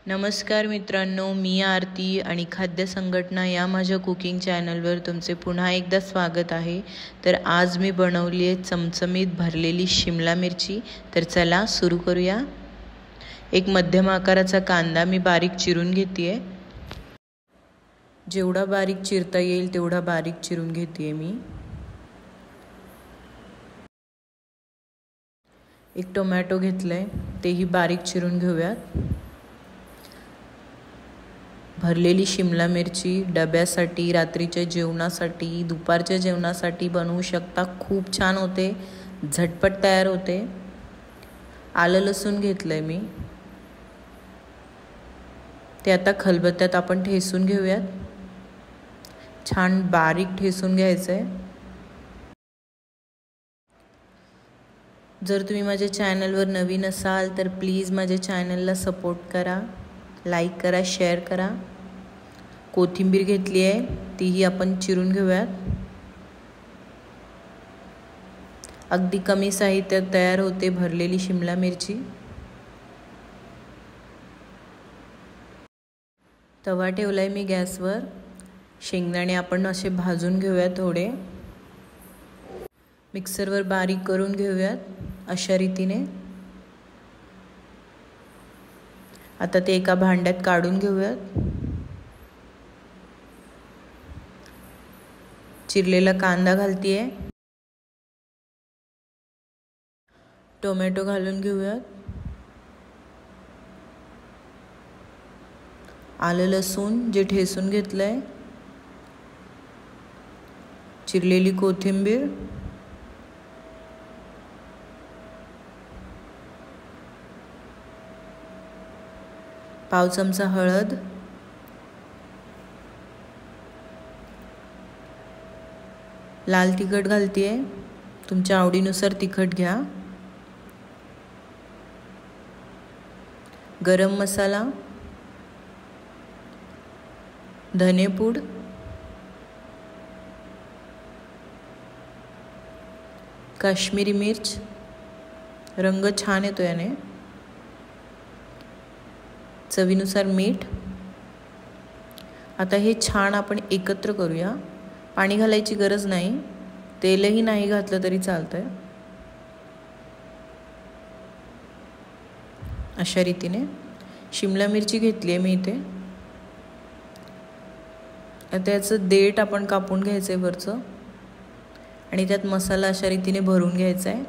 नमस्कार मित्रांनो, मी आरती आणि खाद्य संघटना या माझ्या कुकिंग चॅनलवर तुमचे पुन्हा एकदा स्वागत आहे। तर आज मी बनवली आहे चमचमीत भरलेली शिमला मिरची। तर चला सुरू करूया। एक मध्यम आकाराचा कांदा मी बारीक चिरून घेतेय। जेवढा बारीक चिरता येईल तेवढा बारीक चिरून घेतेय मी। एक टोमॅटो घेतलाय, तेही बारीक चिरून घेऊयात। भरलेली शिमला मिरची डब्यासाठी, रात्रीच्या जेवणासाठी, दुपारच्या जेवणासाठी बनवू शकता। खूप छान होते, झटपट तयार होते। आलं लसूण घेतलंय मी, ते आता खलबत्त्यात आपण ठेसून घेऊयात। छान बारीक ठेसून घ्यायचंय। जर तुम्ही माझ्या चॅनलवर नवीन असाल तर प्लीज माझ्या चॅनलला सपोर्ट करा, लाईक करा, शेअर करा। कोथिंबीर घेतली आहे, तीही आपण चिरून घेऊयात। अगदी कमी साहित्यात तयार होते भरलेली शिमला मिरची। तवा ठेवलाय मी गॅसवर। शेंगदाणे आपण असे भाजून घेऊयात थोडे। मिक्सरवर बारीक करून घेऊयात अशा रीतीने। आता ते एका भांड्यात काढून घेऊयात। चिरलेला कांदा घालतीये, टोमॅटो घालून घेऊयात, आलं लसूण जे ठेसून घेतलंय, चिरलेली कोथिंबीर, पाव चमचा हळद, लाल तिखट घालतीये, तुमच्या आवडीनुसार तिखट घ्या, गरम मसाला, धनेपूड, काश्मीरी मिर्च, रंग छान येतो याने, चवीनुसार मीठ। आता हे छान आपण एकत्र करूया। पाणी घालायची गरज नाही, तेलही नाही घातलं तरी चालतंय। अशा रीतीने शिमला मिरची घेतली आहे मी इथे। त्याचं देठ आपण कापून घ्यायचंय वरचं आणि त्यात मसाला अशा रीतीने भरून घ्यायचा आहे।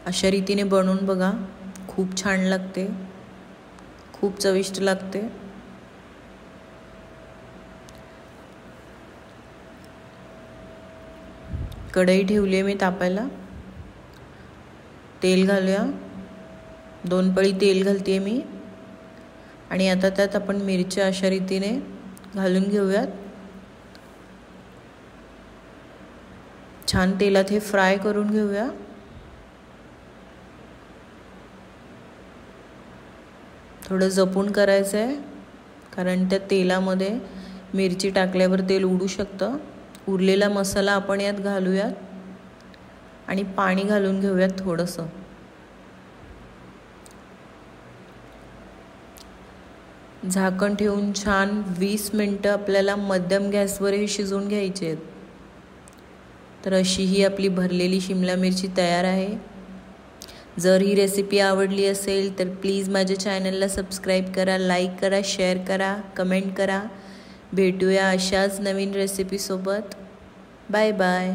अशा रीतीने बनवून बघा, खूप छान लागते, खूप चविष्ट लागते। कढई ठेवली आहे मी तापायला। तेल घालूया, 2 पळी तेल घालते मी आणि आता त्यात आपण मिरच्या अशा रीतीने घालून घेऊयात। छान तेलात हे फ्राय करून घेऊया। थोडं जपून करायचं आहे, कारण त्या तेलामध्ये मिरची टाकल्यावर तेल उडू शकतं। उरलेला मसाला आपण यात घालूयात आणि पाणी घालून घेऊयात थोडंसं। झाकण ठेवून छान 20 मिनिटं आपल्याला मध्यम गॅसवर हे शिजवून घ्यायचे आहेत। तर अशी ही आपली भरलेली शिमला मिरची तयार आहे। जर ही रेसिपी आवडली असेल तर प्लीज माझ्या चॅनलला सबस्क्राईब करा, लाईक करा, शेअर करा, कमेंट करा। भेटूया अशाच नवीन रेसिपीसोबत। Bye bye.